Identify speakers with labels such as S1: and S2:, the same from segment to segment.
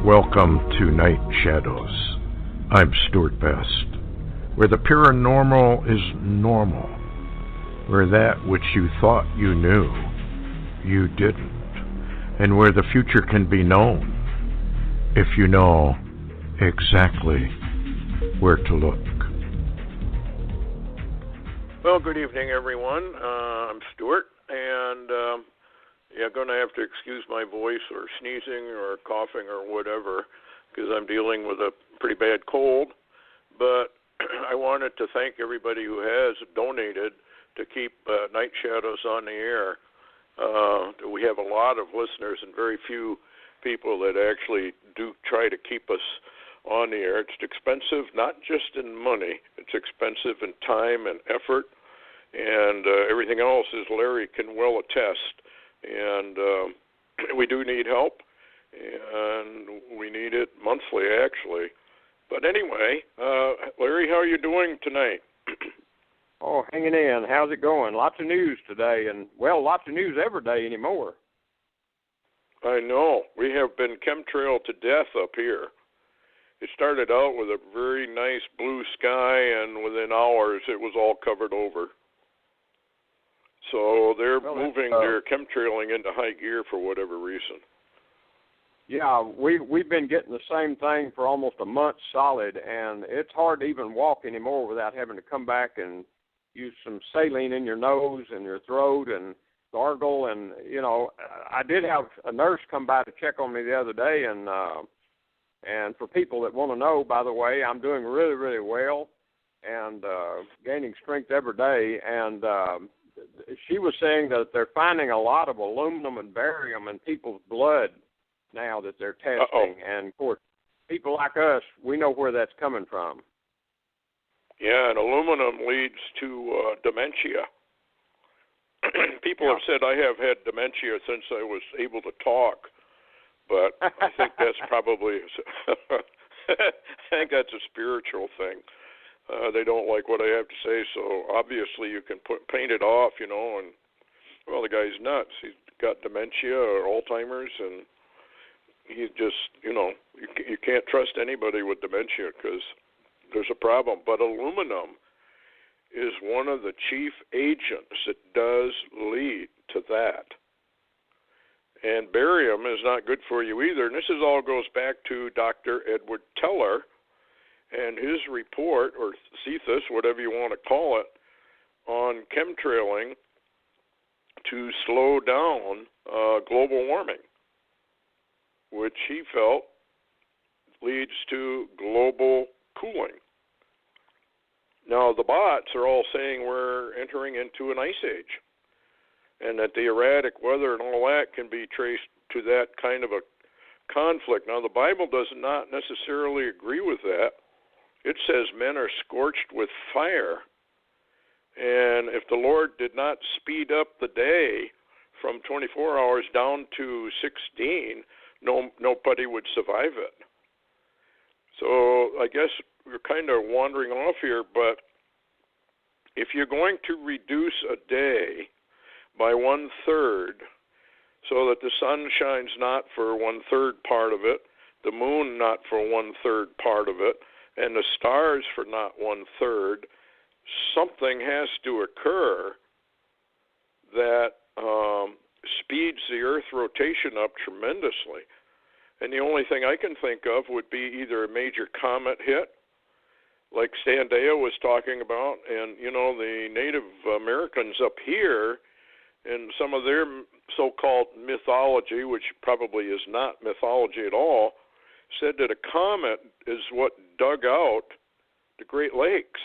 S1: Welcome to Night Shadows. I'm Stuart Best, where the paranormal is normal, where that which you thought you knew, you didn't, and where the future can be known if you know exactly where to look.
S2: Well, good evening, everyone. I'm Stuart, and you're going to have to excuse my voice or sneezing or coughing or whatever, because I'm dealing with a pretty bad cold. But I wanted to thank everybody who has donated to keep Night Shadows on the air. We have a lot of listeners and very few people that actually do try to keep us on the air. It's expensive, not just in money. It's expensive in time and effort, and everything else, as Larry can well attest. And we do need help, and we need it monthly, actually. But anyway, Larry, how are you doing tonight?
S3: Oh, hanging in. How's it going? Lots of news today, and, well, lots of news every day anymore.
S2: I know. We have been chemtrailed to death up here. It started out with a very nice blue sky, and within hours it was all covered over. So they're moving their chemtrailing into high gear for whatever reason.
S3: Yeah, we've been getting the same thing for almost a month solid, and it's hard to even walk anymore without having to come back and use some saline in your nose and your throat and gargle. And, you know, I did have a nurse come by to check on me the other day, and for people that want to know, by the way, I'm doing really, really well and gaining strength every day. And she was saying that they're finding a lot of aluminum and barium in people's blood now that they're testing.
S2: Uh-oh.
S3: And, of course, people like us, we know where that's coming from.
S2: Yeah, and aluminum leads to dementia. People have said I have had dementia since I was able to talk, but I think that's probably I think that's a spiritual thing. They don't like what I have to say, so obviously you can paint it off, you know, and, well, the guy's nuts. He's got dementia or Alzheimer's, and he just, you know, you can't trust anybody with dementia because there's a problem. But aluminum is one of the chief agents that does lead to that. And barium is not good for you either. And this all goes back to Dr. Edward Teller and his report, or thesis, whatever you want to call it, on chemtrailing to slow down global warming, which he felt leads to global cooling. Now, the bots are all saying we're entering into an ice age, and that the erratic weather and all that can be traced to that kind of a conflict. Now, the Bible does not necessarily agree with that. It says men are scorched with fire, and if the Lord did not speed up the day from 24 hours down to 16, nobody would survive it. So I guess we're kind of wandering off here, but if you're going to reduce a day by 1/3 so that the sun shines not for 1/3 part of it, the moon not for 1/3 part of it, and the stars for not 1/3, something has to occur that speeds the Earth rotation up tremendously. And the only thing I can think of would be either a major comet hit, like Sandia was talking about, and, you know, the Native Americans up here, in some of their so-called mythology, which probably is not mythology at all, said that a comet is what dug out the Great Lakes.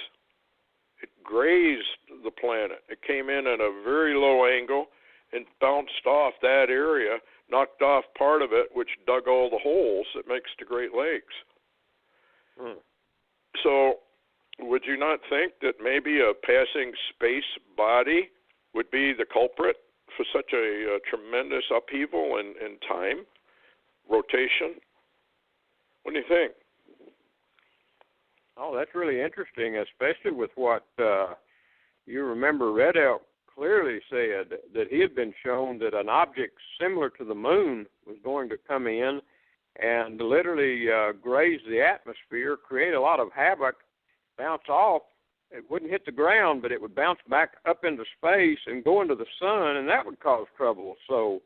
S2: It grazed the planet. It came in at a very low angle and bounced off that area, knocked off part of it, which dug all the holes that makes the Great Lakes. So would you not think that maybe a passing space body would be the culprit for such a tremendous upheaval in time, rotation? What do you think?
S3: Oh, that's really interesting, especially with what you remember Red Elk clearly said, that he had been shown that an object similar to the moon was going to come in and literally graze the atmosphere, create a lot of havoc, bounce off. It wouldn't hit the ground, but it would bounce back up into space and go into the sun, and that would cause trouble. So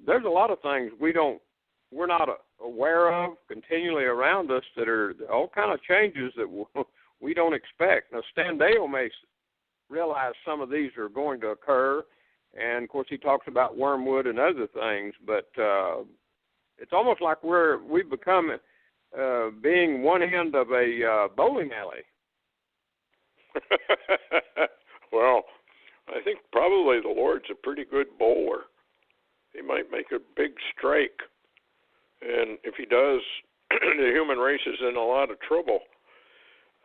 S3: there's a lot of things we're not aware of continually around us that are all kind of changes that we don't expect. Now, Stan Dale may realize some of these are going to occur, and of course he talks about wormwood and other things, but it's almost like we've become being one end of a bowling alley.
S2: Well, I think probably the Lord's a pretty good bowler. He might make a big strike, and if he does, the human race is in a lot of trouble.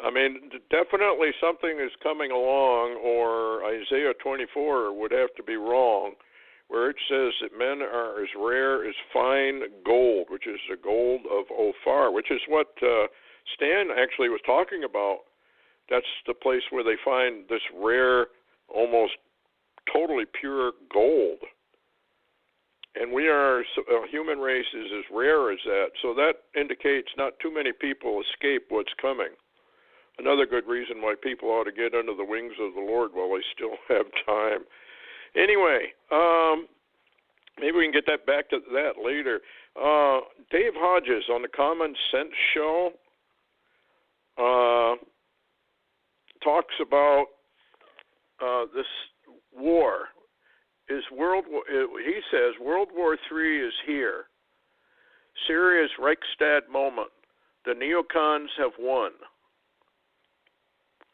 S2: I mean, definitely something is coming along, or Isaiah 24 would have to be wrong, where it says that men are as rare as fine gold, which is the gold of Ophir, which is what Stan actually was talking about. That's the place where they find this rare, almost totally pure gold. And we are, human race is as rare as that. So that indicates not too many people escape what's coming. Another good reason why people ought to get under the wings of the Lord while they still have time. Anyway, maybe we can get that back to that later. Dave Hodges on the Common Sense Show talks about this war. He says World War III is here. Syria's Reichstag moment. The neocons have won.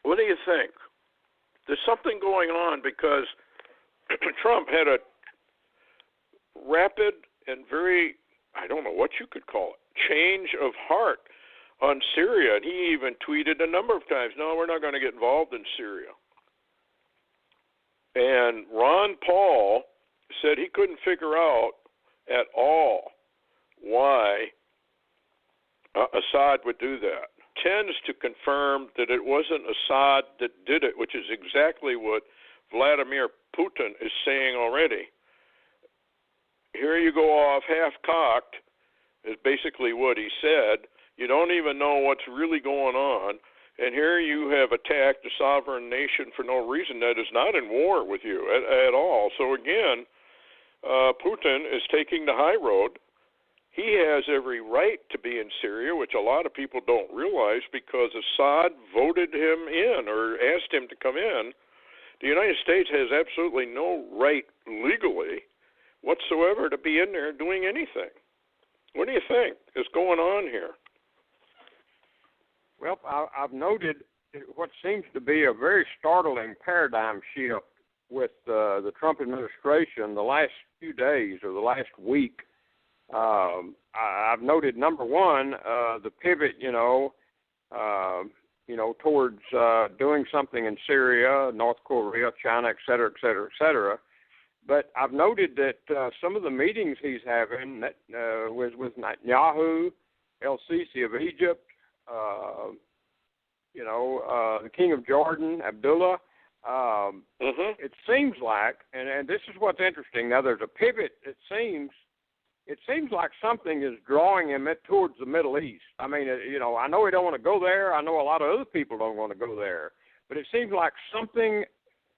S2: What do you think? There's something going on because Trump had a rapid and very, I don't know what you could call it, change of heart on Syria. And he even tweeted a number of times, no, we're not going to get involved in Syria. And Ron Paul said he couldn't figure out at all why Assad would do that. Tends to confirm that it wasn't Assad that did it, which is exactly what Vladimir Putin is saying already. Here you go off half-cocked, is basically what he said. You don't even know what's really going on. And here you have attacked a sovereign nation for no reason that is not in war with you at all. So again, Putin is taking the high road. He has every right to be in Syria, which a lot of people don't realize because Assad voted him in or asked him to come in. The United States has absolutely no right legally whatsoever to be in there doing anything. What do you think is going on here?
S3: Well, I've noted what seems to be a very startling paradigm shift with the Trump administration the last few days or the last week. I've noted, number one, the pivot, towards doing something in Syria, North Korea, China, et cetera, et cetera, et cetera. But I've noted that some of the meetings he's having with Netanyahu, El-Sisi of Egypt, the King of Jordan, Abdullah, it seems like, and this is what's interesting. Now, there's a pivot. It seems like something is drawing him towards the Middle East. I mean, I know he don't want to go there. I know a lot of other people don't want to go there. But it seems like something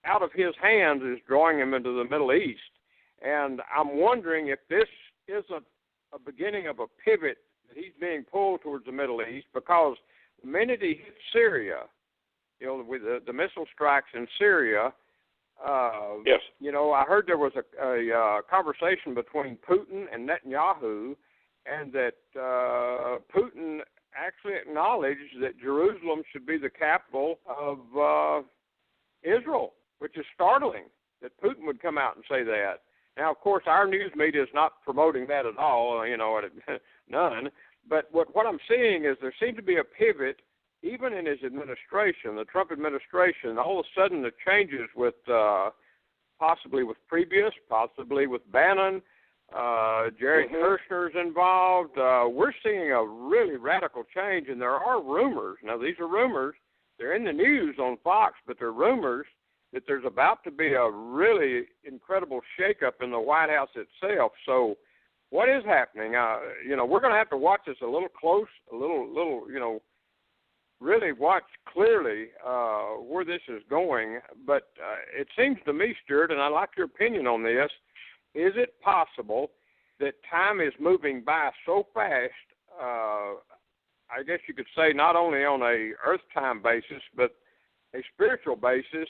S3: out of his hands is drawing him into the Middle East. And I'm wondering if this isn't a beginning of a pivot that he's being pulled towards the Middle East, because the minute he hit Syria, with the missile strikes in Syria,
S2: yes.
S3: I heard there was a conversation between Putin and Netanyahu, and that Putin actually acknowledged that Jerusalem should be the capital of Israel, which is startling that Putin would come out and say that. Now, of course, our news media is not promoting that at all, none. But what I'm seeing is there seems to be a pivot, even in his administration, the Trump administration. All of a sudden, the changes with possibly with Previous, possibly with Bannon, Jared Kushner's involved. We're seeing a really radical change, and there are rumors. Now, these are rumors. They're in the news on Fox, but they're rumors that there's about to be a really incredible shakeup in the White House itself. So what is happening? We're going to have to watch this a little close, really watch clearly where this is going. But it seems to me, Stuart, and I'd like your opinion on this, is it possible that time is moving by so fast, I guess you could say not only on a earth time basis, but a spiritual basis,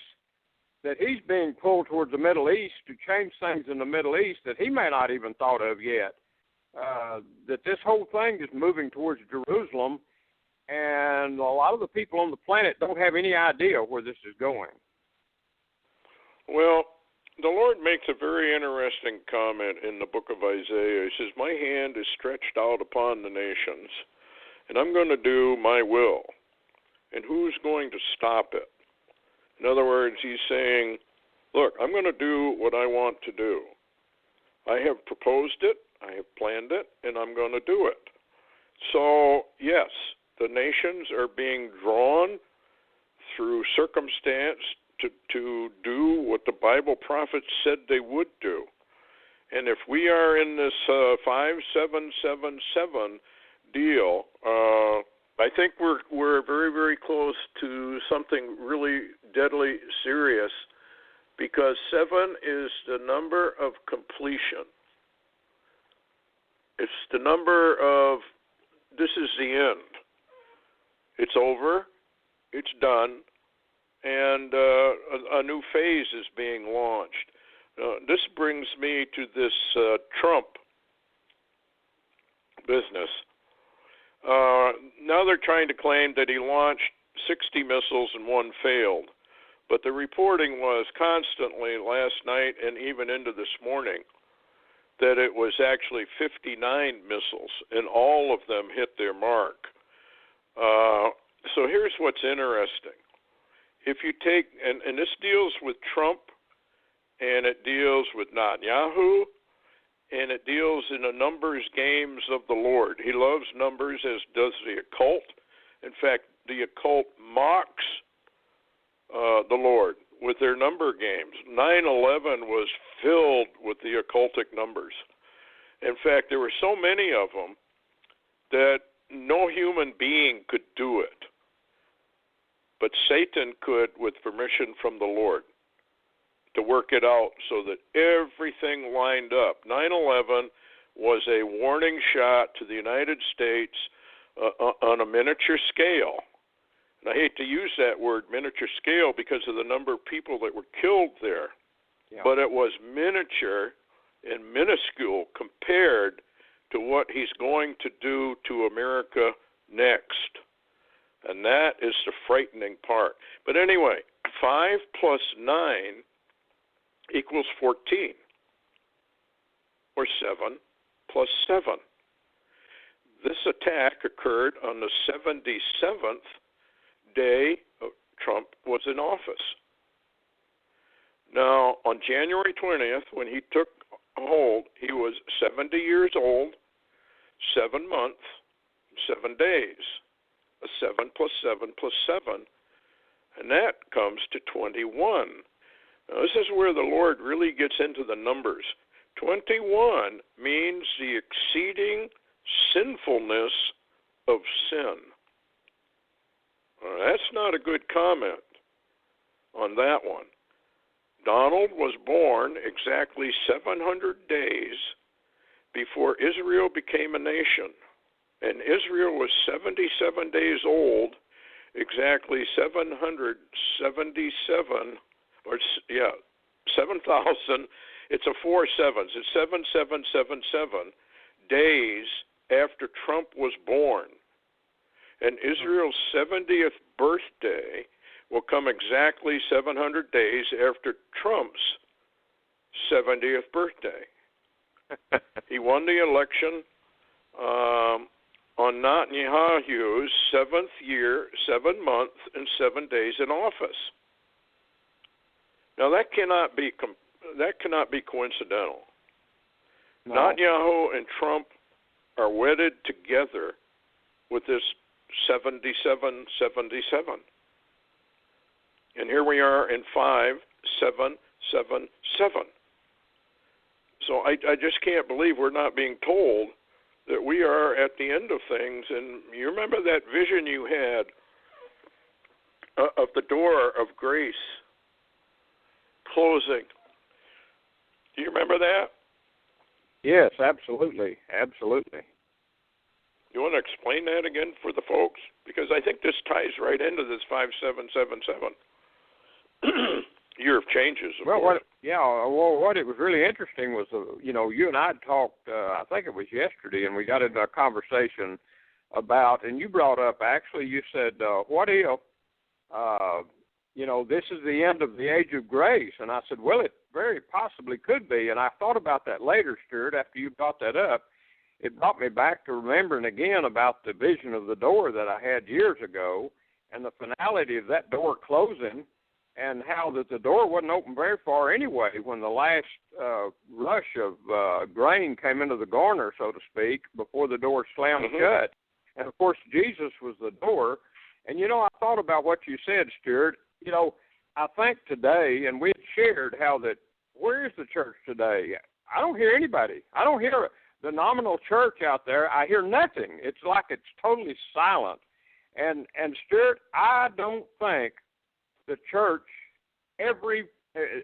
S3: that he's being pulled towards the Middle East to change things in the Middle East that he may not even thought of yet, that this whole thing is moving towards Jerusalem, and a lot of the people on the planet don't have any idea where this is going.
S2: Well, the Lord makes a very interesting comment in the book of Isaiah. He says, my hand is stretched out upon the nations, and I'm going to do my will. And who's going to stop it? In other words, he's saying, look, I'm going to do what I want to do. I have proposed it, I have planned it, and I'm going to do it. So, yes, the nations are being drawn through circumstance to do what the Bible prophets said they would do. And if we are in this 5777 deal, I think we're very, very close to something really deadly serious, because 7 is the number of completion. It's the number of, this is the end. It's over, it's done, and a new phase is being launched. This brings me to this Trump business. Now they're trying to claim that he launched 60 missiles and one failed. But the reporting was constantly last night and even into this morning that it was actually 59 missiles, and all of them hit their mark. So here's what's interesting. If you take, and this deals with Trump, and it deals with Netanyahu, and it deals in the numbers games of the Lord. He loves numbers, as does the occult. In fact, the occult mocks the Lord with their number games. 9/11 was filled with the occultic numbers. In fact, there were so many of them that no human being could do it. But Satan could, with permission from the Lord, to work it out so that everything lined up. 9/11 was a warning shot to the United States on a miniature scale. And I hate to use that word, miniature scale, because of the number of people that were killed there. Yeah. But it was miniature and minuscule compared to what he's going to do to America next. And that is the frightening part. But anyway, 5 plus 9 equals 14, or 7 plus 7. This attack occurred on the 77th day Trump was in office. Now, on January 20th, when he took hold, he was 70 years old, 7 months, 7 days. A 7 plus 7 plus 7, and that comes to 21. Now, this is where the Lord really gets into the numbers. 21 means the exceeding sinfulness of sin. That's not a good comment on that one. Donald was born exactly 700 days before Israel became a nation. And Israel was 77 days old, exactly 777, 7,000. It's a 4 sevens. It's 7777 days after Trump was born. And Israel's 70th birthday will come exactly 700 days after Trump's 70th birthday. He won the election on Netanyahu's 7th year, 7 months, and 7 days in office. Now that cannot be coincidental. No. Netanyahu and Trump are wedded together with this 7777. And here we are in 5777. So I just can't believe we're not being told that we are at the end of things. And you remember that vision you had of the door of grace closing. Do you remember that?
S3: Yes, absolutely. Absolutely.
S2: You want to explain that again for the folks? Because I think this ties right into this 5777. Year of changes, of course.
S3: What it was really interesting was, you and I talked, I think it was yesterday, and we got into a conversation about, and you brought up, actually, you said, what if, this is the end of the age of grace? And I said, well, it very possibly could be. And I thought about that later, Stuart, after you brought that up. It brought me back to remembering again about the vision of the door that I had years ago and the finality of that door closing, and how that the door wasn't open very far anyway when the last rush of grain came into the garner, so to speak, before the door slammed shut. And, of course, Jesus was the door. And, I thought about what you said, Stuart. I think today, and we had shared how that, where is the church today? I don't hear anybody. I don't hear the nominal church out there. I hear nothing. It's like it's totally silent. And Stuart, I don't think the church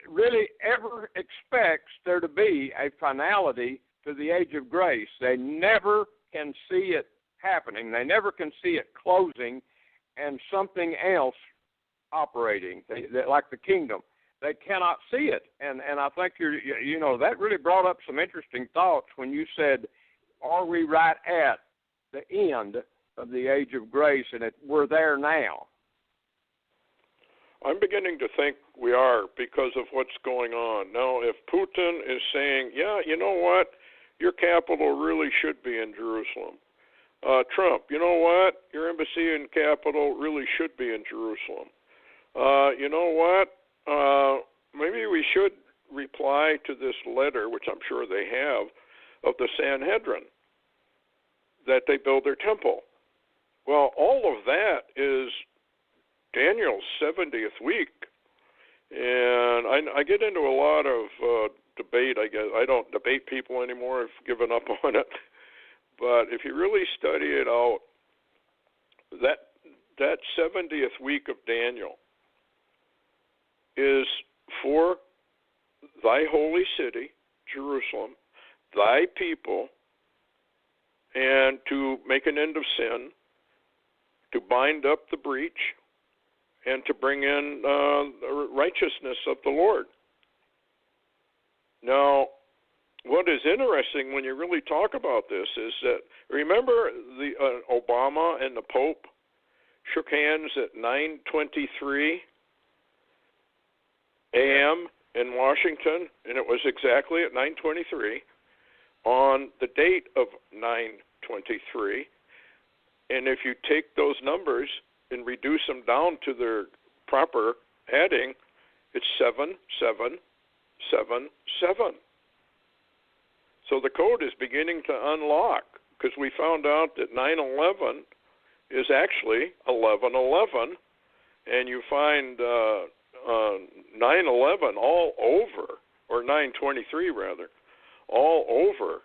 S3: really ever expects there to be a finality to the age of grace. They never can see it happening. They never can see it closing and something else operating, like the kingdom. They cannot see it. And I think that really brought up some interesting thoughts when you said, are we right at the end of the age of grace, and we're there now?
S2: I'm beginning to think we are because of what's going on. Now, if Putin is saying, yeah, you know what, your capital really should be in Jerusalem. Trump, you know what, your embassy and capital really should be in Jerusalem. You know what, maybe we should reply to this letter, which I'm sure they have, of the Sanhedrin, that they build their temple. Well, all of that is Daniel's 70th week, and I get into a lot of debate. I guess I don't debate people anymore. I've given up on it. But if you really study it out, that 70th week of Daniel is for thy holy city, Jerusalem, thy people, and to make an end of sin, to bind up the breach, and to bring in the righteousness of the Lord. Now, what is interesting when you really talk about this is that, remember the Obama and the Pope shook hands at 9:23 a.m. in Washington, and it was exactly at 9:23 on the date of 9:23. And if you take those numbers and reduce them down to their proper heading, it's 7777. So the code is beginning to unlock, because we found out that 9/11 is actually 11/11, and you find 9/11 all over, or 9/23 rather, all over,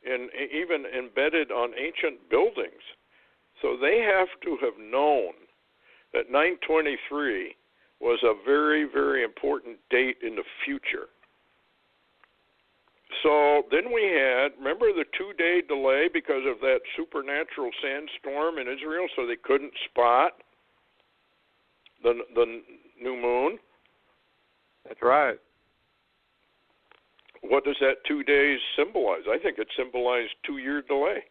S2: and even embedded on ancient buildings. So they have to have known that 9/23 was a very, very important date in the future. So then we had, remember the 2-day delay because of that supernatural sandstorm in Israel, so they couldn't spot the new moon?
S3: That's right.
S2: What does that 2 days symbolize? I think it symbolized 2-year delay.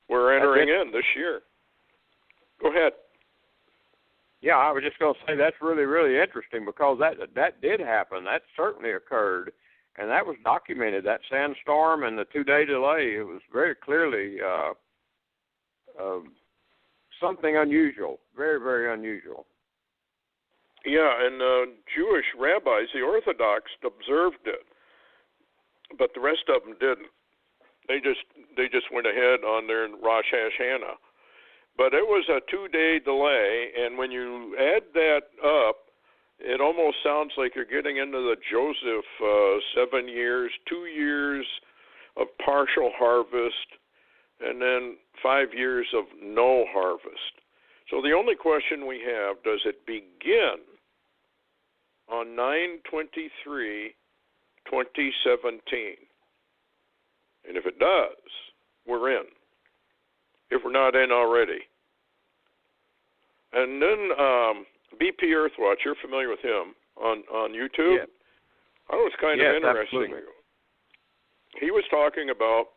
S2: We're entering in this year. Go ahead.
S3: Yeah, I was just going to say that's really, really interesting, because that did happen. That certainly occurred, and that was documented, that sandstorm and the 2-day delay. It was very clearly something unusual, very, very unusual.
S2: Yeah, and Jewish rabbis, the Orthodox, observed it, but the rest of them didn't. They just went ahead on their Rosh Hashanah. But it was a 2-day delay, and when you add that up, it almost sounds like you're getting into the Joseph 7 years, 2 years of partial harvest, and then 5 years of no harvest. So the only question we have, does it begin on 9/23/2017? And if it does, we're in. If we're not in already. And then BP Earthwatch, you're familiar with him on YouTube?
S3: Yeah.
S2: That was kind of interesting.
S3: Absolutely.
S2: He was talking about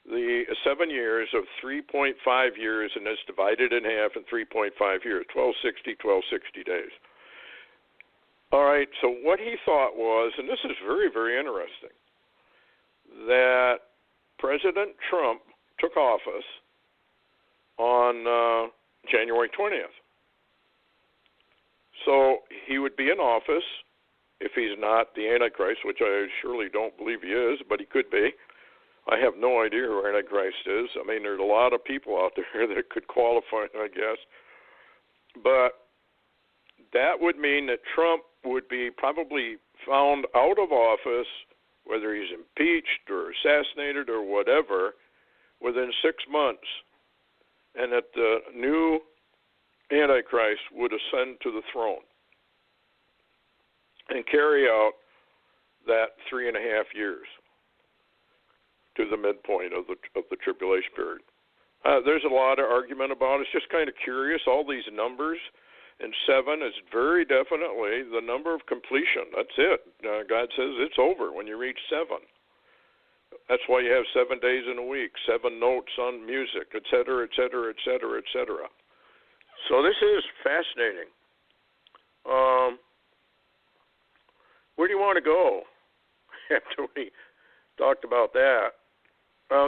S2: the 7 years of 3.5 years, and it's divided in half in 3.5 years, 1260 days. All right, so what he thought was, and this is very, very interesting, that President Trump took office on January 20th. So he would be in office, if he's not the Antichrist, which I surely don't believe he is, but he could be. I have no idea who Antichrist is. I mean, there's a lot of people out there that could qualify, I guess. But that would mean that Trump would be probably found out of office, whether he's impeached or assassinated or whatever, within 6 months, and that the new Antichrist would ascend to the throne and carry out that 3.5 years to the midpoint of the tribulation period. There's a lot of argument about it. It's just kind of curious, all these numbers. And 7 is very definitely the number of completion. That's it. God says it's over when you reach 7. That's why you have 7 days in a week, 7 notes on music, et cetera, et cetera, et cetera, et cetera. So this is fascinating. Where do you want to go after we talked about that?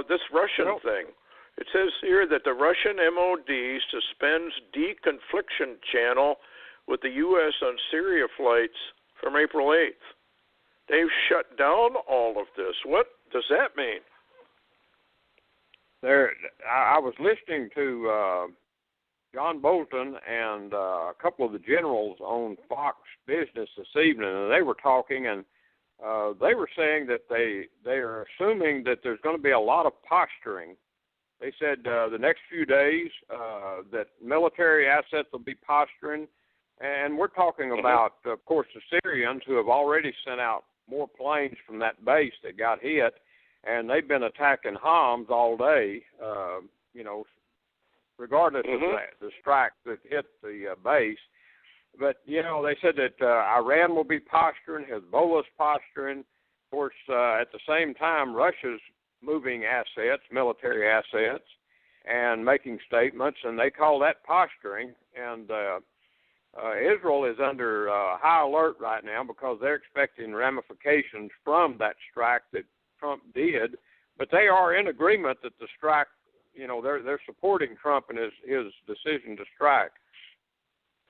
S2: This Russian thing. It says here that the Russian MOD suspends deconfliction channel with the U.S. on Syria flights from April 8th. They've shut down all of this. What does that mean?
S3: I was listening to John Bolton and a couple of the generals on Fox Business this evening, and they were talking, and they were saying that they are assuming that there's going to be a lot of posturing. They said the next few days that military assets will be posturing, and we're talking about, of course, the Syrians who have already sent out more planes from that base that got hit, and they've been attacking Homs all day, regardless of the strike that hit the base. But, they said that Iran will be posturing, Hezbollah's posturing. Of course, at the same time, Russia's moving assets, military assets, and making statements, and they call that posturing. And Israel is under high alert right now because they're expecting ramifications from that strike that Trump did. But they are in agreement that the strike, they're supporting Trump and his decision to strike.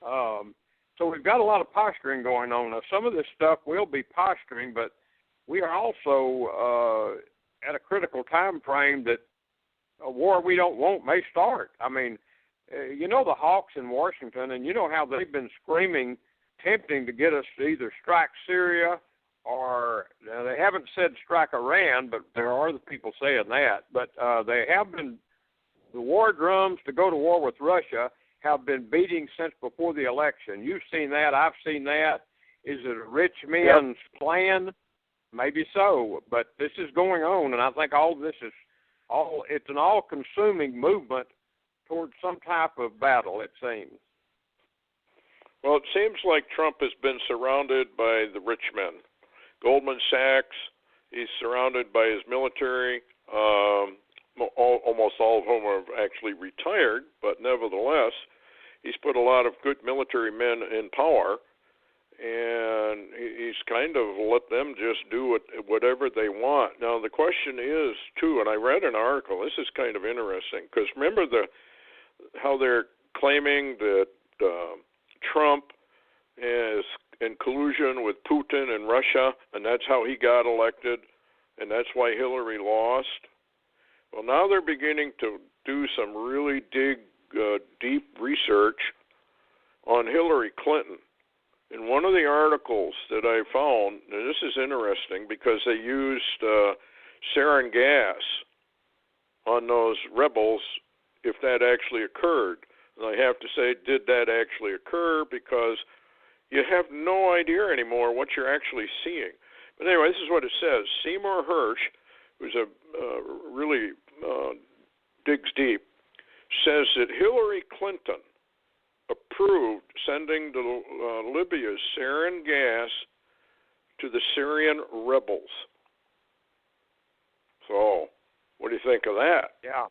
S3: So we've got a lot of posturing going on. Now, some of this stuff will be posturing, but we are also at a critical time frame that a war we don't want may start. I mean, the hawks in Washington, and you know how they've been screaming, tempting to get us to either strike Syria or they haven't said strike Iran, but there are the people saying that. But they have been, the war drums to go to war with Russia have been beating since before the election. You've seen that. I've seen that. Is it a rich man's plan? Maybe so, but this is going on, and I think all of this is it's an all-consuming movement towards some type of battle, it seems.
S2: Well, it seems like Trump has been surrounded by the rich men. Goldman Sachs, he's surrounded by his military, almost all of whom are actually retired, but nevertheless, he's put a lot of good military men in power, and he's kind of let them just do whatever they want. Now, the question is, too, and I read an article, this is kind of interesting, because remember how they're claiming that Trump is in collusion with Putin and Russia, and that's how he got elected, and that's why Hillary lost? Well, now they're beginning to do some really deep research on Hillary Clinton. in one of the articles that I found, and this is interesting because they used sarin gas on those rebels if that actually occurred. And I have to say, did that actually occur? Because you have no idea anymore what you're actually seeing. But anyway, this is what it says. Seymour Hersh, who's really digs deep, says that Hillary Clinton approved sending to Libya sarin gas to the Syrian rebels. So, what do you think of that?
S3: Yeah.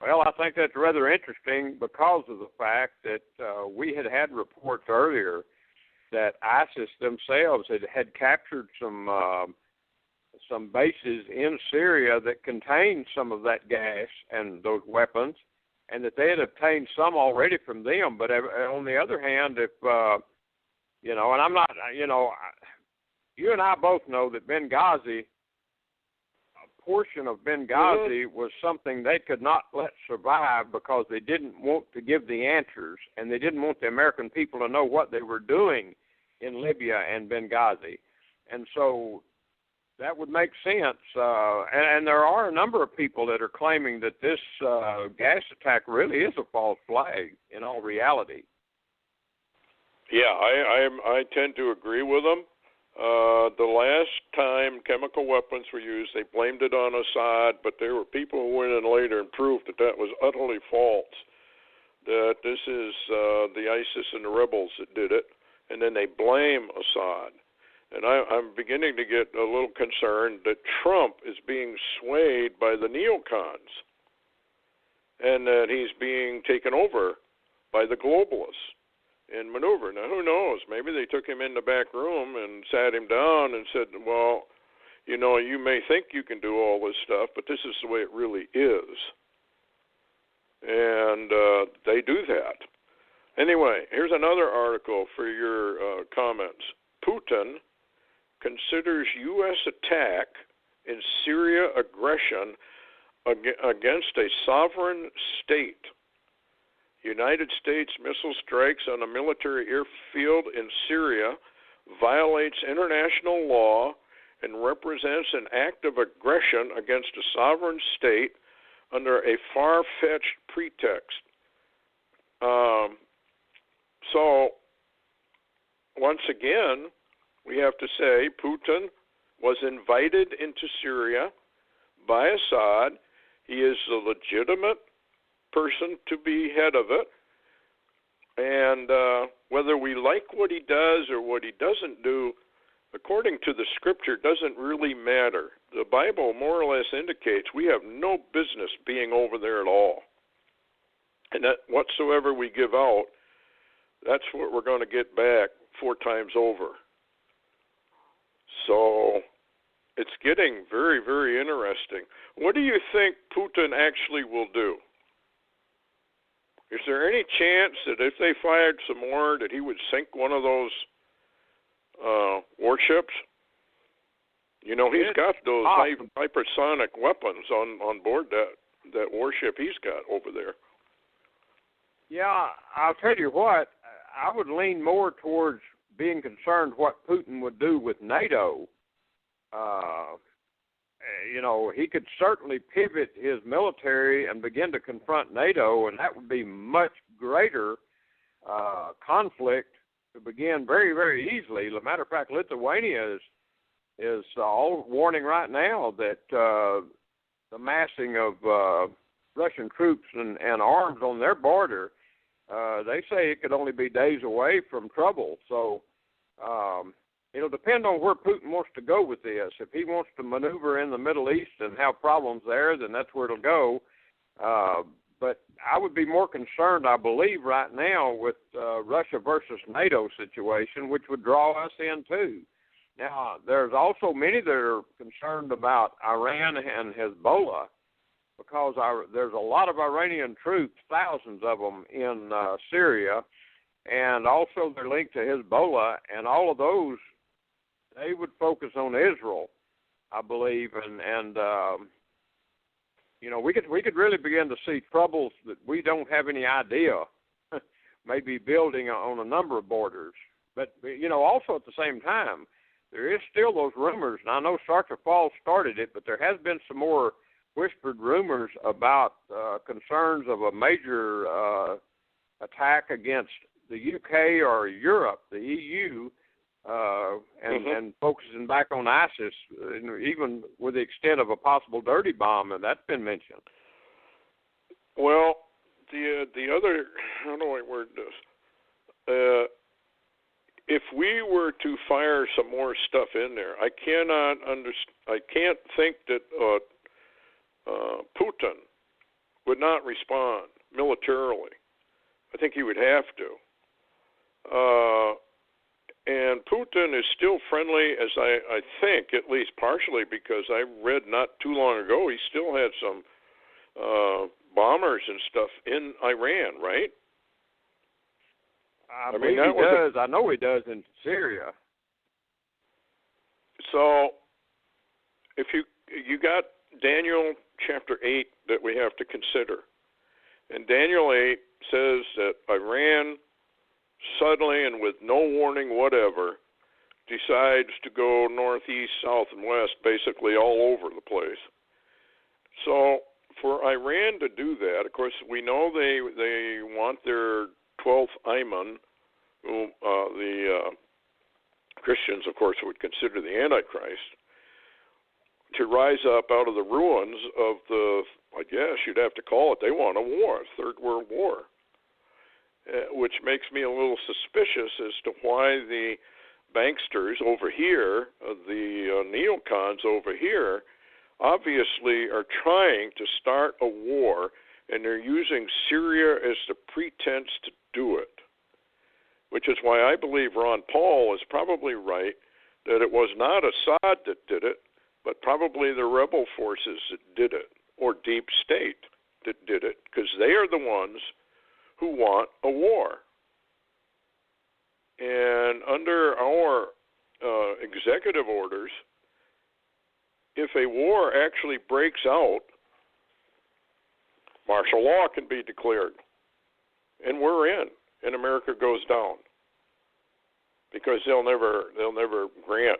S3: Well, I think that's rather interesting because of the fact that we had reports earlier that ISIS themselves had captured some bases in Syria that contained some of that gas and those weapons, and that they had obtained some already from them. But on the other hand, if and I'm not, you and I both know that Benghazi, a portion of Benghazi was something they could not let survive because they didn't want to give the answers, and they didn't want the American people to know what they were doing in Libya and Benghazi. And so that would make sense. And there are a number of people that are claiming that this gas attack really is a false flag in all reality.
S2: Yeah, I tend to agree with them. The last time chemical weapons were used, they blamed it on Assad, but there were people who went in later and proved that was utterly false, that this is the ISIS and the rebels that did it, and then they blame Assad. And I'm beginning to get a little concerned that Trump is being swayed by the neocons and that he's being taken over by the globalists in maneuver. Now, who knows? Maybe they took him in the back room and sat him down and said, well, you may think you can do all this stuff, but this is the way it really is. And they do that. Anyway, here's another article for your comments. Putin considers U.S. attack in Syria aggression against a sovereign state. United States missile strikes on a military airfield in Syria violates international law and represents an act of aggression against a sovereign state under a far-fetched pretext. So, once again, we have to say Putin was invited into Syria by Assad. He is the legitimate person to be head of it. And whether we like what he does or what he doesn't do, according to the Scripture, doesn't really matter. The Bible more or less indicates we have no business being over there at all. And that whatsoever we give out, that's what we're going to get back 4 times over. So it's getting very, very interesting. What do you think Putin actually will do? Is there any chance that if they fired some more that he would sink one of those warships? He's got those hypersonic weapons on board that warship he's got over there.
S3: Yeah, I'll tell you what, I would lean more towards being concerned what Putin would do with NATO. He could certainly pivot his military and begin to confront NATO, and that would be much greater conflict to begin very, very easily. As a matter of fact, Lithuania is all warning right now that the massing of Russian troops and arms on their border, they say it could only be days away from trouble. So it'll depend on where Putin wants to go with this. If he wants to maneuver in the Middle East and have problems there, then that's where it'll go. But I would be more concerned, I believe, right now with Russia versus NATO situation, which would draw us in too. Now, there's also many that are concerned about Iran and Hezbollah because there's a lot of Iranian troops, thousands of them, in Syria, and also they're linked to Hezbollah, and all of those, they would focus on Israel, I believe, and we could really begin to see troubles that we don't have any idea maybe building on a number of borders. But also at the same time, there is still those rumors, and I know Sartre Falls started it, but there has been some more whispered rumors about concerns of a major attack against the UK or Europe, the EU, and focusing back on ISIS, even with the extent of a possible dirty bomb, and that's been mentioned.
S2: Well, the other, how do I word this? If we were to fire some more stuff in there, I can't think that Putin would not respond militarily. I think he would have to. And Putin is still friendly, as I think, at least partially, because I read not too long ago he still had some bombers and stuff in Iran, right?
S3: I mean, he does. I know he does in Syria.
S2: So, if you got Daniel chapter 8 that we have to consider, and Daniel 8 says that Iran suddenly and with no warning whatever decides to go northeast, south, and west, basically all over the place. So for Iran to do that, of course, we know they want their 12th Imam, who the Christians, of course, would consider the Antichrist, to rise up out of the ruins of the, I guess you'd have to call it, they want a war, Third World War. Which makes me a little suspicious as to why the banksters over here, the neocons over here, obviously are trying to start a war, and they're using Syria as the pretense to do it. Which is why I believe Ron Paul is probably right that it was not Assad that did it, but probably the rebel forces that did it, or deep state that did it, because they are the ones who want a war. And under our executive orders, if a war actually breaks out, martial law can be declared. And we're in, and America goes down. Because they'll never grant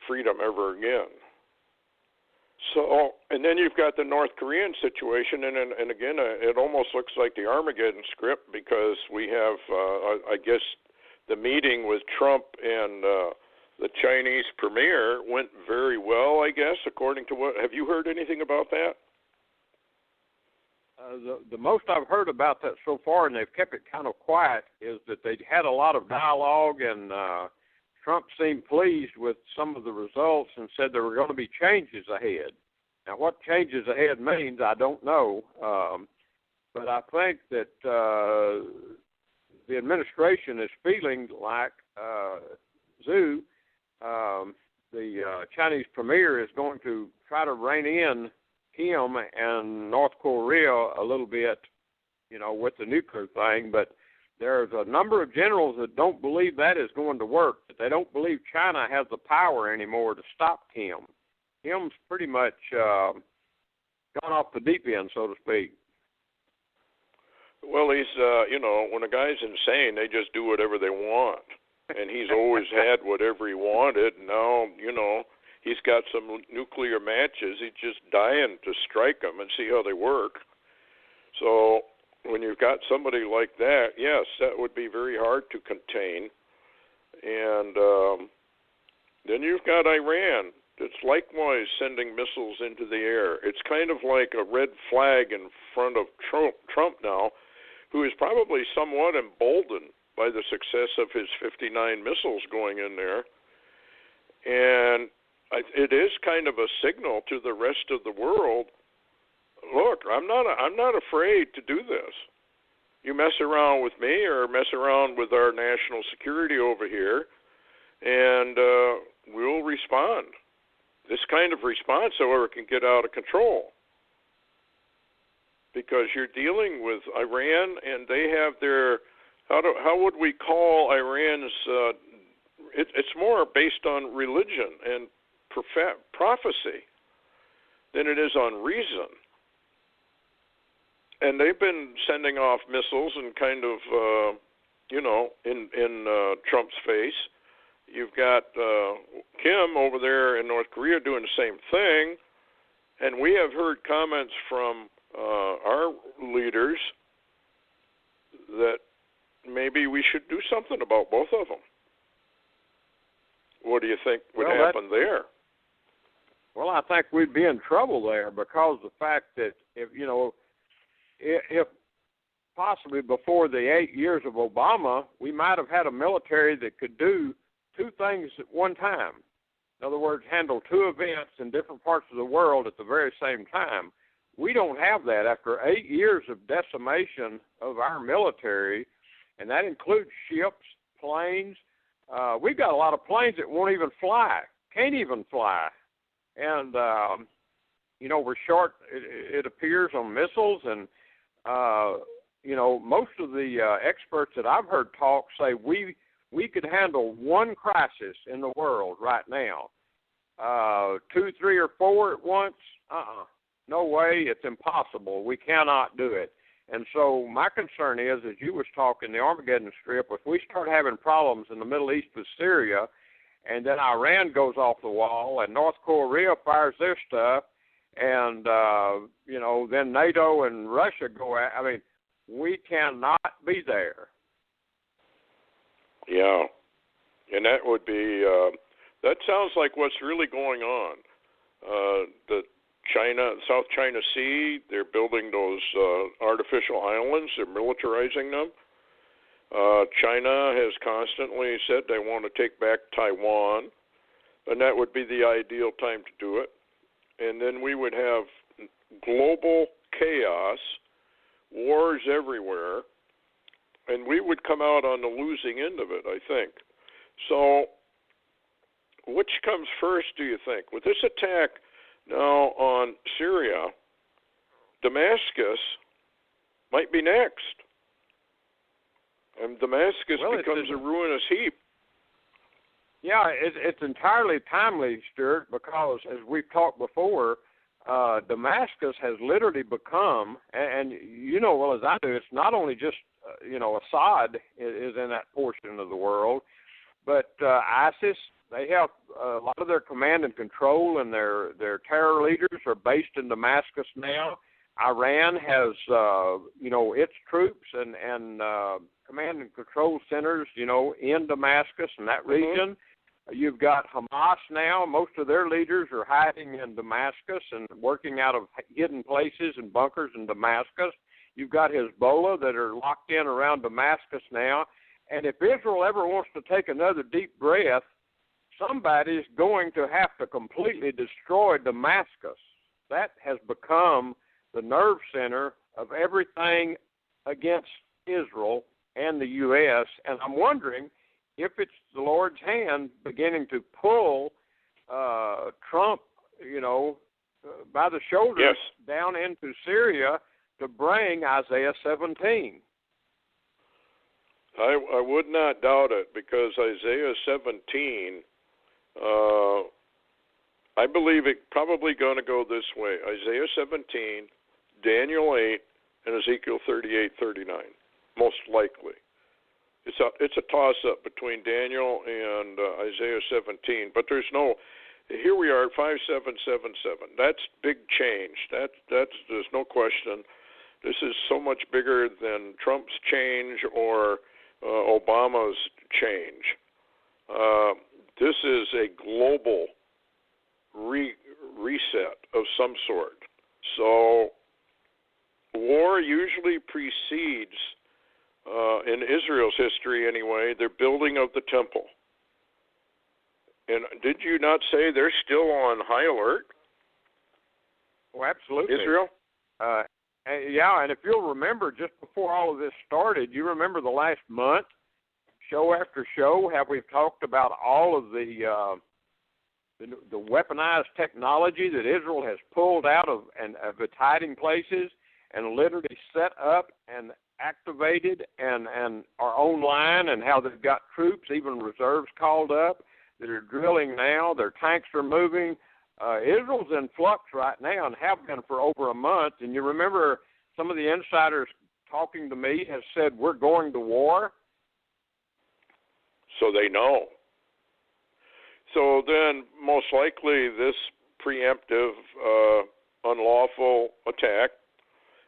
S2: freedom ever again. So, and then you've got the North Korean situation, and again, it almost looks like the Armageddon script, because we have, I guess, the meeting with Trump and the Chinese premier went very well, I guess, according to what, have you heard anything about that?
S3: The most I've heard about that so far, and they've kept it kind of quiet, is that they had a lot of dialogue, and Trump seemed pleased with some of the results and said there were going to be changes ahead. Now, what changes ahead means, I don't know, but I think that the administration is feeling like Xi, the Chinese premier, is going to try to rein in him and North Korea a little bit, with the nuclear thing, but there's a number of generals that don't believe that is going to work, that they don't believe China has the power anymore to stop Kim. Kim's pretty much gone off the deep end, so to speak.
S2: Well, he's, when a guy's insane, they just do whatever they want. And he's always had whatever he wanted. Now, he's got some nuclear matches. He's just dying to strike them and see how they work. So when you've got somebody like that, yes, that would be very hard to contain. And then you've got Iran that's likewise sending missiles into the air. It's kind of like a red flag in front of Trump now, who is probably somewhat emboldened by the success of his 59 missiles going in there. And it is kind of a signal to the rest of the world, look, I'm not afraid to do this. You mess around with me or mess around with our national security over here, and we'll respond. This kind of response, however, can get out of control, because you're dealing with Iran, and they have their, how would we call Iran's, it's more based on religion and prophecy than it is on reason. And they've been sending off missiles and kind of, in Trump's face. You've got Kim over there in North Korea doing the same thing, and we have heard comments from our leaders that maybe we should do something about both of them. What do you think would happen there?
S3: Well, I think we'd be in trouble there because the fact that if possibly before the 8 years of Obama, we might have had a military that could do two things at one time. In other words, handle two events in different parts of the world at the very same time. We don't have that after 8 years of decimation of our military, and that includes ships, planes. We've got a lot of planes that won't even fly, can't even fly. And, we're short, it appears, on missiles. And, most of the experts that I've heard talk say we could handle one crisis in the world right now. 2, 3, or 4 at once? No way. It's impossible. We cannot do it. And so my concern is, as you was talking, the Armageddon Strip, if we start having problems in the Middle East with Syria, and then Iran goes off the wall, and North Korea fires their stuff, and, then NATO and Russia go out, we cannot be there.
S2: Yeah. And that would be, that sounds like what's really going on. The South China Sea, they're building those artificial islands. They're militarizing them. China has constantly said they want to take back Taiwan, and that would be the ideal time to do it. And then we would have global chaos, wars everywhere, and we would come out on the losing end of it, I think. So which comes first, do you think? With this attack now on Syria, Damascus might be next. And Damascus becomes a ruinous heap.
S3: Yeah, it's entirely timely, Stuart, because as we've talked before, Damascus has literally become, and you know well as I do, it's not only just, Assad is in that portion of the world, but ISIS, they have a lot of their command and control, and their terror leaders are based in Damascus now. Iran has, its troops and command and control centers, in Damascus and that region. You've got Hamas now. Most of their leaders are hiding in Damascus and working out of hidden places and bunkers in Damascus. You've got Hezbollah that are locked in around Damascus now. And if Israel ever wants to take another deep breath, somebody's going to have to completely destroy Damascus. That has become the nerve center of everything against Israel and the U.S., and I'm wondering if it's the Lord's hand beginning to pull Trump, by the shoulders down into Syria to bring Isaiah 17.
S2: I would not doubt it, because Isaiah 17, I believe it probably going to go this way. Isaiah 17, Daniel 8, and Ezekiel 38, 39, most likely. It's a toss-up between Daniel and Isaiah 17, but there's no. Here we are at 5777. That's big change. That's there's no question. This is so much bigger than Trump's change or Obama's change. This is a global reset of some sort. So war usually precedes, in Israel's history anyway, their building of the temple. And did you not say they're still on high alert?
S3: Oh, absolutely.
S2: Israel?
S3: And if you'll remember, just before all of this started, you remember the last month, show after show, how we've talked about all of the weaponized technology that Israel has pulled out of its hiding places and literally set up and activated and are online, and how they've got troops, even reserves called up, that are drilling now. Their tanks are moving. Israel's in flux right now and have been for over a month. And you remember some of the insiders talking to me has said, we're going to war.
S2: so they know. So then, most likely, this preemptive, unlawful attack,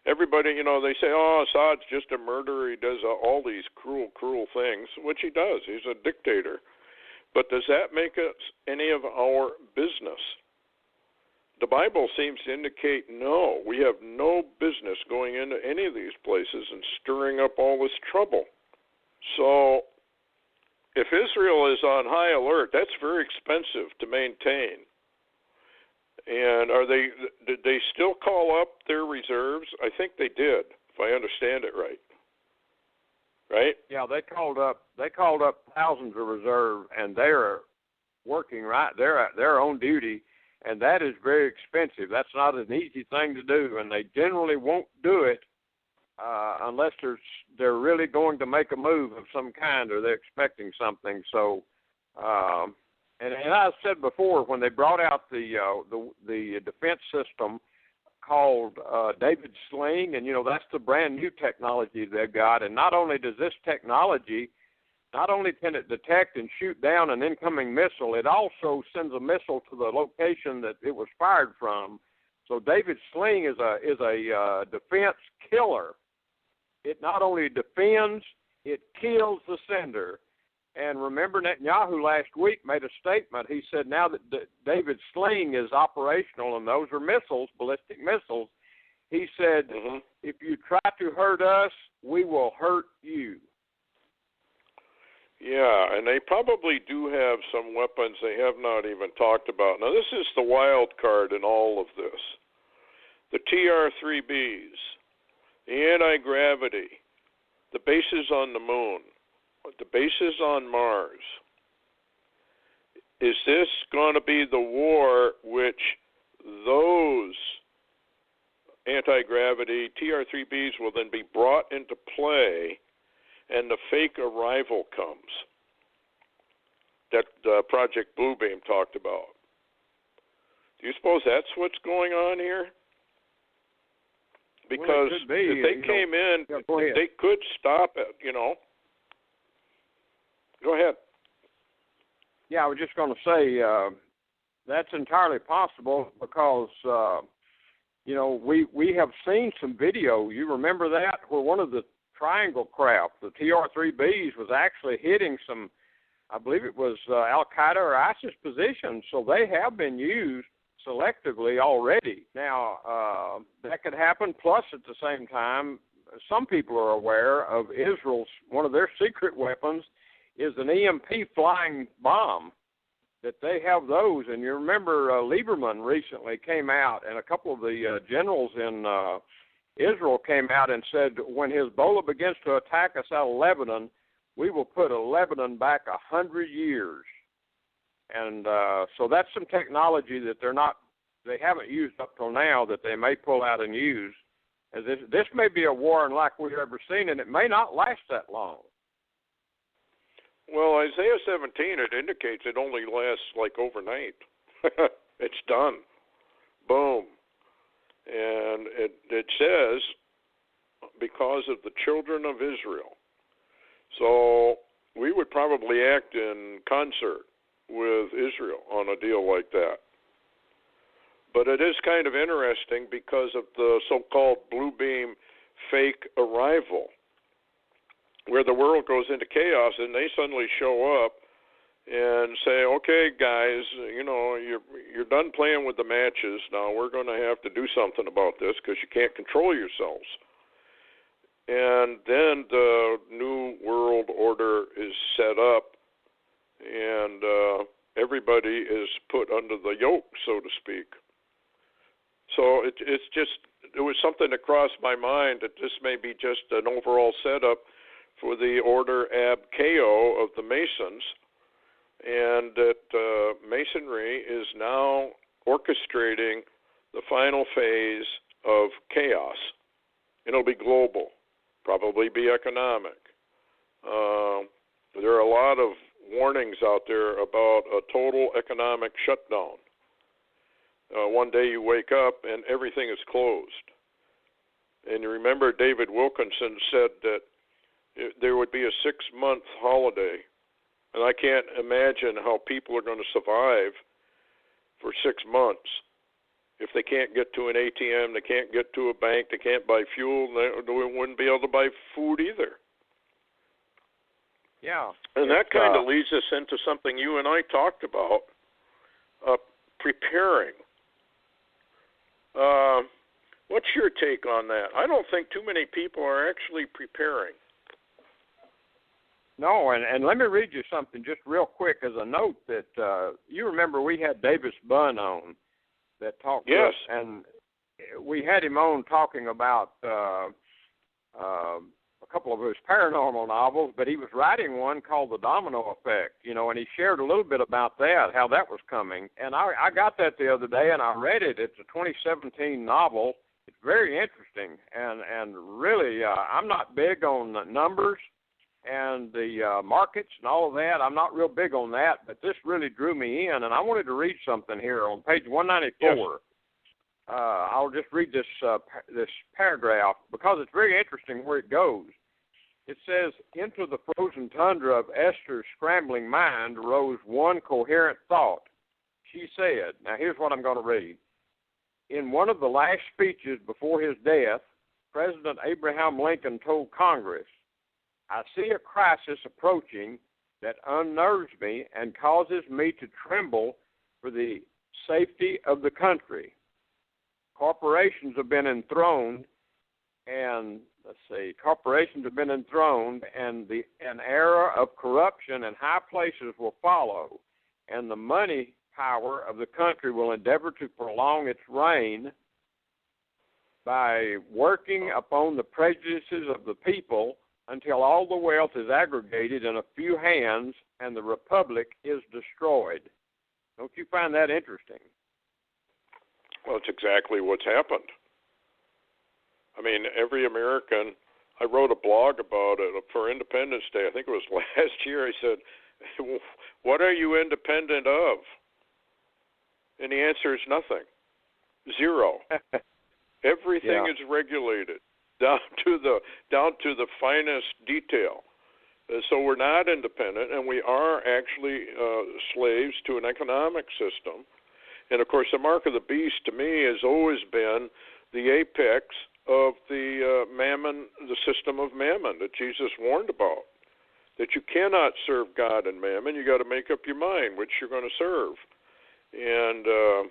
S2: everybody, they say, oh, Assad's just a murderer. He does all these cruel, cruel things, which he does. He's a dictator. But does that make us any of our business? The Bible seems to indicate no. We have no business going into any of these places and stirring up all this trouble. So if Israel is on high alert, that's very expensive to maintain. And did they still call up their reserves? I think they did, if I understand it right. Right?
S3: Yeah, they called up thousands of reserve, and they're working right. They're on duty, and that is very expensive. That's not an easy thing to do, and they generally won't do it unless they're really going to make a move of some kind, or they're expecting something. So, and I said before, when they brought out the defense system called David Sling, and that's the brand new technology they've got. And not only does this technology, not only can it detect and shoot down an incoming missile, it also sends a missile to the location that it was fired from. So David Sling is a defense killer. It not only defends, it kills the sender. And remember, Netanyahu last week made a statement. He said now that David Sling is operational, and those are missiles, ballistic missiles, he said, if you try to hurt us, we will hurt you.
S2: Yeah, and they probably do have some weapons they have not even talked about. Now, this is the wild card in all of this. The TR-3Bs, the anti-gravity, the bases on the moon, the bases on Mars. Is this going to be the war which those anti-gravity TR-3Bs will then be brought into play and the fake arrival comes that Project Bluebeam talked about? Do you suppose that's what's going on here? Because if they came in, they could stop it, Go ahead.
S3: Yeah, I was just going to say that's entirely possible because, we have seen some video. You remember that? Where one of the triangle craft, the TR-3Bs, was actually hitting some, I believe it was Al-Qaeda or ISIS positions. So they have been used selectively already. Now, that could happen. Plus, at the same time, some people are aware of Israel's, one of their secret weapons is an EMP flying bomb, that they have those. And you remember Lieberman recently came out, and a couple of the generals in Israel came out and said, when Hezbollah begins to attack us out of Lebanon, we will put Lebanon back 100 years. And so that's some technology that they haven't used up till now that they may pull out and use. As this may be a war unlike we've ever seen, and it may not last that long.
S2: Well, Isaiah 17, it indicates it only lasts like overnight. It's done. Boom. And it says, because of the children of Israel. So we would probably act in concert with Israel on a deal like that. But it is kind of interesting because of the so-called blue beam fake arrival, where the world goes into chaos and they suddenly show up and say, okay, guys, you're done playing with the matches. Now we're going to have to do something about this because you can't control yourselves. And then the new world order is set up, and everybody is put under the yoke, so to speak. So it was something that crossed my mind that this may be just an overall setup for the order ab chaos of the Masons, and that Masonry is now orchestrating the final phase of chaos. It'll be global, probably be economic. There are a lot of warnings out there about a total economic shutdown. One day you wake up and everything is closed. And you remember David Wilkinson said that there would be a 6-month holiday And I can't imagine how people are going to survive for 6 months if they can't get to an ATM, they can't get to a bank, they can't buy fuel, and they wouldn't be able to buy food either.
S3: Yeah.
S2: And that kind of leads us into something you and I talked about, preparing. What's your take on that? I don't think too many people are actually preparing.
S3: No, and let me read you something just real quick as a note that you remember we had Davis Bunn on that talked to us, and we had him on talking about a couple of his paranormal novels, but he was writing one called The Domino Effect, and he shared a little bit about that, how that was coming. And I got that the other day, and I read it. It's a 2017 novel. It's very interesting, and really, I'm not big on the numbers and the markets and all of that. I'm not real big on that, but this really drew me in, and I wanted to read something here on page 194. Yes. I'll just read this paragraph because it's very interesting where it goes. It says, into the frozen tundra of Esther's scrambling mind rose one coherent thought. She said, now here's what I'm going to read. In one of the last speeches before his death, President Abraham Lincoln told Congress, I see a crisis approaching that unnerves me and causes me to tremble for the safety of the country. Corporations have been enthroned, and an era of corruption and high places will follow, and the money power of the country will endeavor to prolong its reign by working upon the prejudices of the people until all the wealth is aggregated in a few hands and the republic is destroyed. Don't you find that interesting?
S2: Well, it's exactly what's happened. I mean, every American, I wrote a blog about it for Independence Day. I think it was last year. I said, what are you independent of? And the answer is nothing. Zero. Everything is regulated down to the finest detail. So we're not independent, and we are actually slaves to an economic system. And, of course, the mark of the beast to me has always been the apex of the mammon, the system of mammon that Jesus warned about, that you cannot serve God and mammon. You got to make up your mind which you're going to serve. And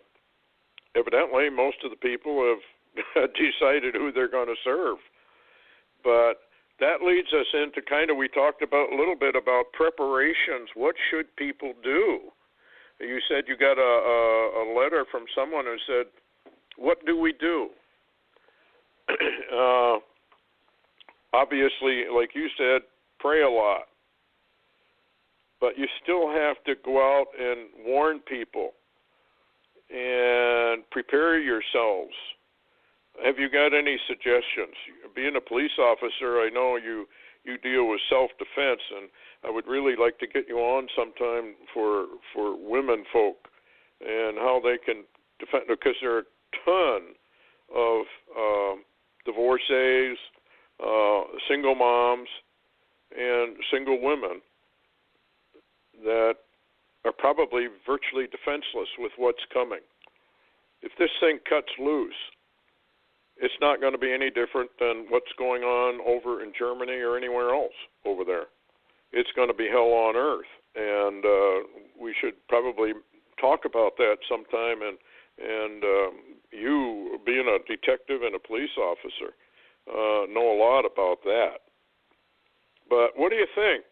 S2: evidently most of the people have decided who they're going to serve. But that leads us into kind of, we talked about a little bit about preparations. What should people do? You said you got a letter from someone who said, what do we do? Obviously, like you said, pray a lot. But you still have to go out and warn people and prepare yourselves. Have you got any suggestions? Being a police officer, I know you deal with self-defense, and I would really like to get you on sometime for women folk and how they can defend, because there are a ton of divorcees, single moms, and single women that are probably virtually defenseless with what's coming. If this thing cuts loose, it's not going to be any different than what's going on over in Germany or anywhere else over there. It's going to be hell on earth, and we should probably talk about that sometime. And you, being a detective and a police officer, know a lot about that. But what do you think?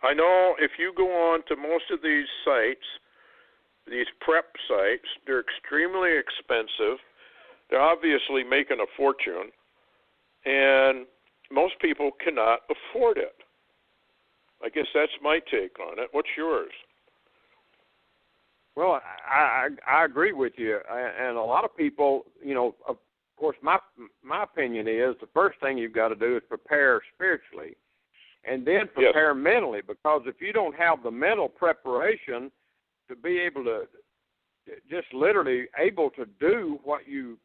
S2: I know if you go on to most of these sites, these prep sites, they're extremely expensive. They're obviously making a fortune, and most people cannot afford it. I guess that's my take on it. What's yours?
S3: Well, I agree with you, and a lot of people, of course, my opinion is the first thing you've got to do is prepare spiritually, and then prepare mentally, because if you don't have the mental preparation to be able to, just literally able to do what you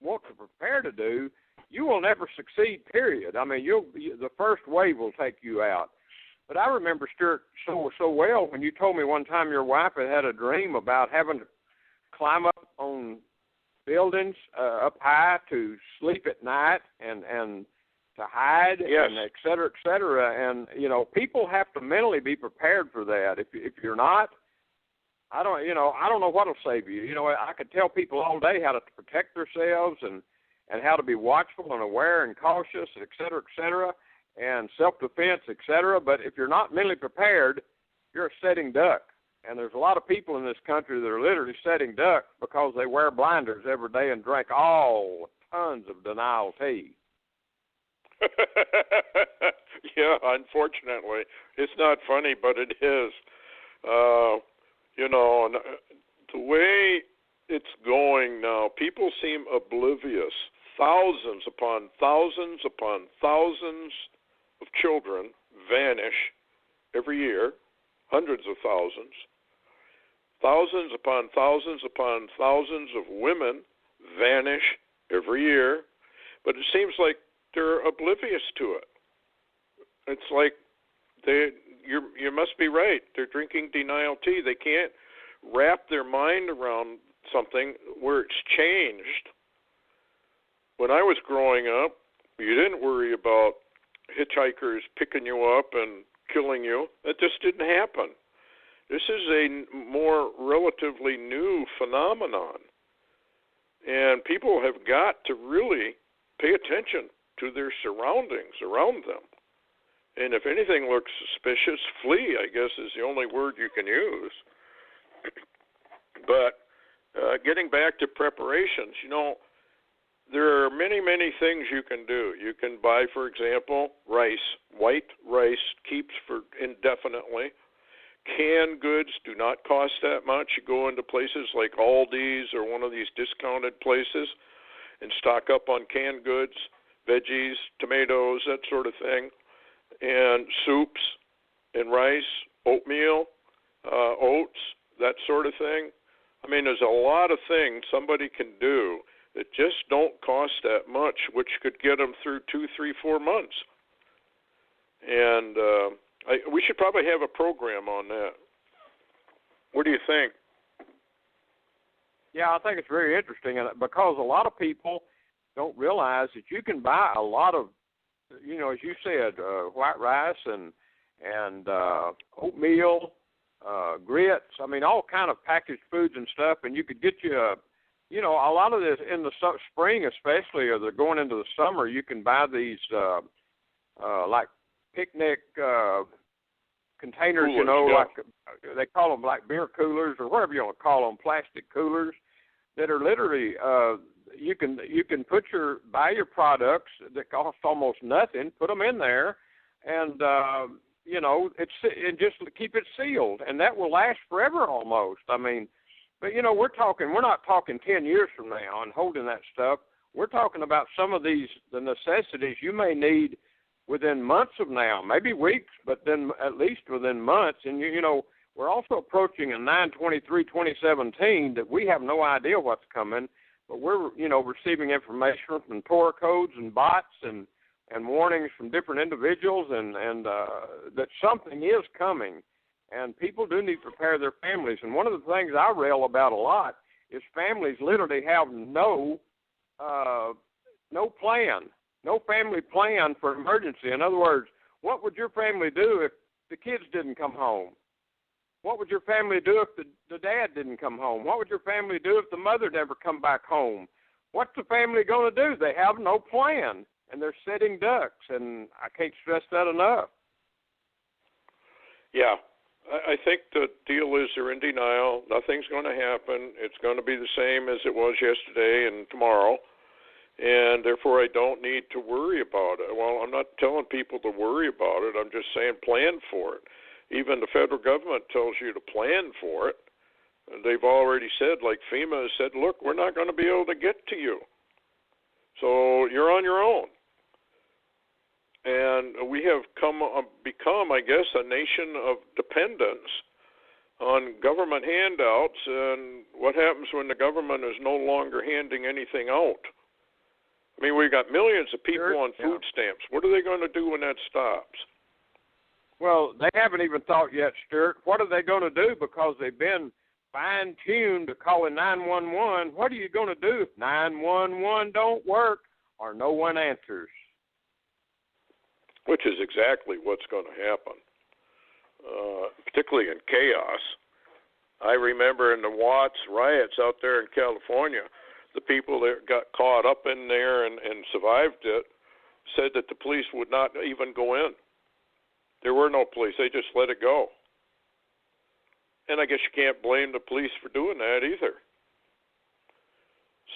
S3: want to prepare to do, you will never succeed, period. I mean, the first wave will take you out. But I remember, Stuart, so well when you told me one time your wife had a dream about having to climb up on buildings up high to sleep at night and to hide,
S2: yes,
S3: and et cetera, and people have to mentally be prepared for that. If you're not, I don't know what'll save you. I could tell people all day how to protect themselves and how to be watchful and aware and cautious, et cetera, and self-defense, et cetera. But if you're not mentally prepared, you're a sitting duck. And there's a lot of people in this country that are literally sitting ducks because they wear blinders every day and drink tons of denial tea.
S2: Yeah, unfortunately. It's not funny, but it is. The way it's going now, people seem oblivious. Thousands upon thousands upon thousands of children vanish every year, hundreds of thousands. Thousands upon thousands upon thousands of women vanish every year, but it seems like they're oblivious to it. It's like you must be right. They're drinking denial tea. They can't wrap their mind around something where it's changed. When I was growing up, you didn't worry about hitchhikers picking you up and killing you. That just didn't happen. This is a more relatively new phenomenon. And people have got to really pay attention to their surroundings around them. And if anything looks suspicious, flee, I guess, is the only word you can use. But getting back to preparations, there are many, many things you can do. You can buy, for example, rice. White rice keeps for indefinitely. Canned goods do not cost that much. You go into places like Aldi's or one of these discounted places and stock up on canned goods, veggies, tomatoes, that sort of thing, and soups and rice, oatmeal, oats, that sort of thing. I mean, there's a lot of things somebody can do that just don't cost that much, which could get them through 2, 3, 4 months. And we should probably have a program on that. What do you think?
S3: Yeah, I think it's very interesting, and because a lot of people don't realize that you can buy a lot of, as you said, white rice and oatmeal, grits. I mean, all kind of packaged foods and stuff, and you could get you a lot of this in the spring, especially, or they're going into the summer. You can buy these like picnic containers,
S2: coolers,
S3: like they call them like beer coolers or whatever you want to call them, plastic coolers that are literally you can buy your products that cost almost nothing, put them in there, and and just keep it sealed, and that will last forever almost. I mean, but we're not talking 10 years from now and holding that stuff. We're talking about some of the necessities you may need within months of now, maybe weeks, but then at least within months. And we're also approaching a 9/23/2017 that we have no idea what's coming, but we're receiving information from Tor codes and bots and warnings from different individuals and that something is coming, and people do need to prepare their families. And one of the things I rail about a lot is families literally have no plan. No family plan for emergency. In other words, what would your family do if the kids didn't come home? What would your family do if the dad didn't come home? What would your family do if the mother never come back home? What's the family going to do? They have no plan, and they're sitting ducks, and I can't stress that enough.
S2: Yeah, I think the deal is they're in denial. Nothing's going to happen. It's going to be the same as it was yesterday and tomorrow. And therefore, I don't need to worry about it. Well, I'm not telling people to worry about it. I'm just saying plan for it. Even the federal government tells you to plan for it. They've already said, like FEMA has said, look, we're not going to be able to get to you. So you're on your own. And we have become, I guess, a nation of dependence on government handouts. And what happens when the government is no longer handing anything out? I mean, we've got millions of people on food stamps. What are they going to do when that stops?
S3: Well, they haven't even thought yet, Stuart. What are they going to do? Because they've been fine-tuned to calling 911. What are you going to do if 911 don't work or no one answers?
S2: Which is exactly what's going to happen, particularly in chaos. I remember in the Watts riots out there in California, the people that got caught up in there and survived it said that the police would not even go in. There were no police. They just let it go. And I guess you can't blame the police for doing that either.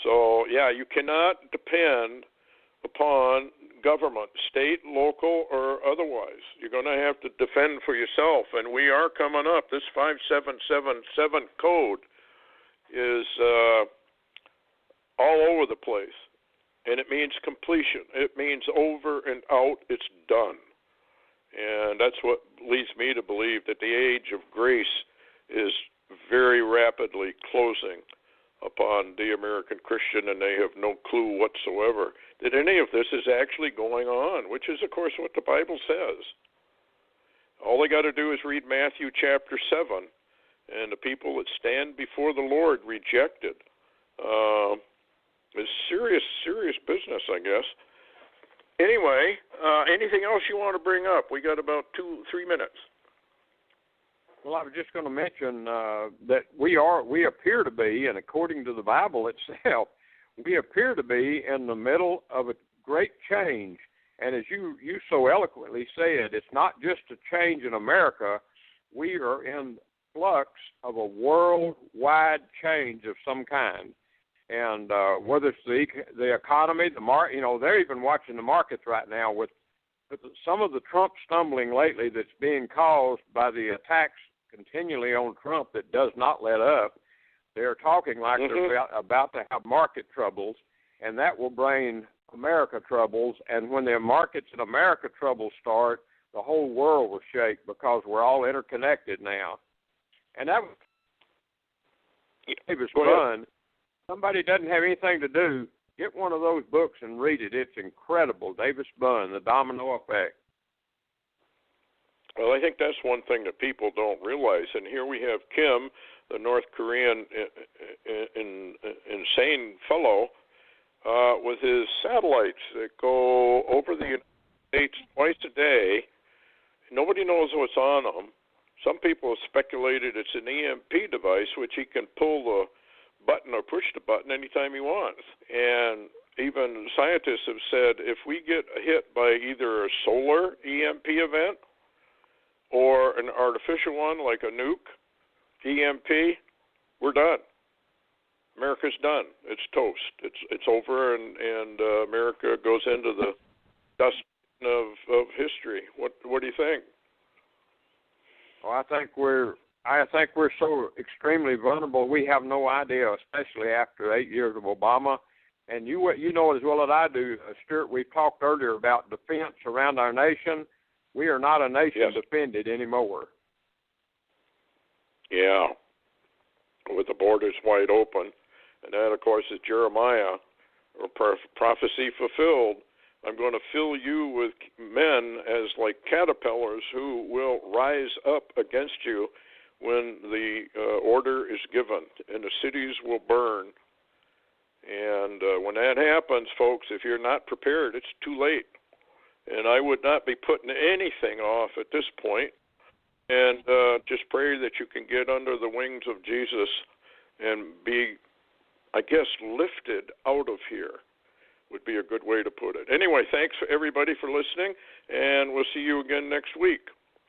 S2: So, yeah, you cannot depend upon government, state, local, or otherwise. You're going to have to defend for yourself. And we are coming up. This 5777 code is all over the place. And it means completion. It means over and out, it's done. And that's what leads me to believe that the age of grace is very rapidly closing upon the American Christian, and they have no clue whatsoever that any of this is actually going on, which is, of course, what the Bible says. All they got to do is read Matthew chapter 7, and the people that stand before the Lord rejected. It's serious, serious business, I guess. Anyway, anything else you want to bring up? We got about 2-3 minutes.
S3: Well, I was just going to mention that we appear to be, and according to the Bible itself, we appear to be in the middle of a great change. And as you so eloquently said, it's not just a change in America. We are in flux of a worldwide change of some kind. And whether it's the economy, the market, they're even watching the markets right now with some of the Trump stumbling lately that's being caused by the attacks continually on Trump that does not let up. They're talking like they're about to have market troubles, and that will bring America troubles. And when the markets and America troubles start, the whole world will shake because we're all interconnected now. And that was fun. Somebody doesn't have anything to do, get one of those books and read it. It's incredible. Davis Bunn, The Domino Effect.
S2: Well, I think that's one thing that people don't realize. And here we have Kim, the North Korean insane fellow, with his satellites that go over the United States twice a day. Nobody knows what's on them. Some people have speculated it's an EMP device, which he can pull the button or push the button anytime he wants. And even scientists have said if we get hit by either a solar EMP event or an artificial one like a nuke EMP, we're done. America's done. It's toast. It's over, and America goes into the dust of history. What do you think?
S3: Well, I think we're so extremely vulnerable. We have no idea, especially after 8 years of Obama. And you know as well as I do, Stuart. We talked earlier about defense around our nation. We are not a nation defended anymore. Yeah,
S2: with the borders wide open, and that, of course, is Jeremiah, or prophecy fulfilled. I'm going to fill you with men as like caterpillars who will rise up against you when the order is given, and the cities will burn. And when that happens, folks, if you're not prepared, it's too late. And I would not be putting anything off at this point. And just pray that you can get under the wings of Jesus and be, I guess, lifted out of here would be a good way to put it. Anyway, thanks for everybody for listening, and we'll see you again next week.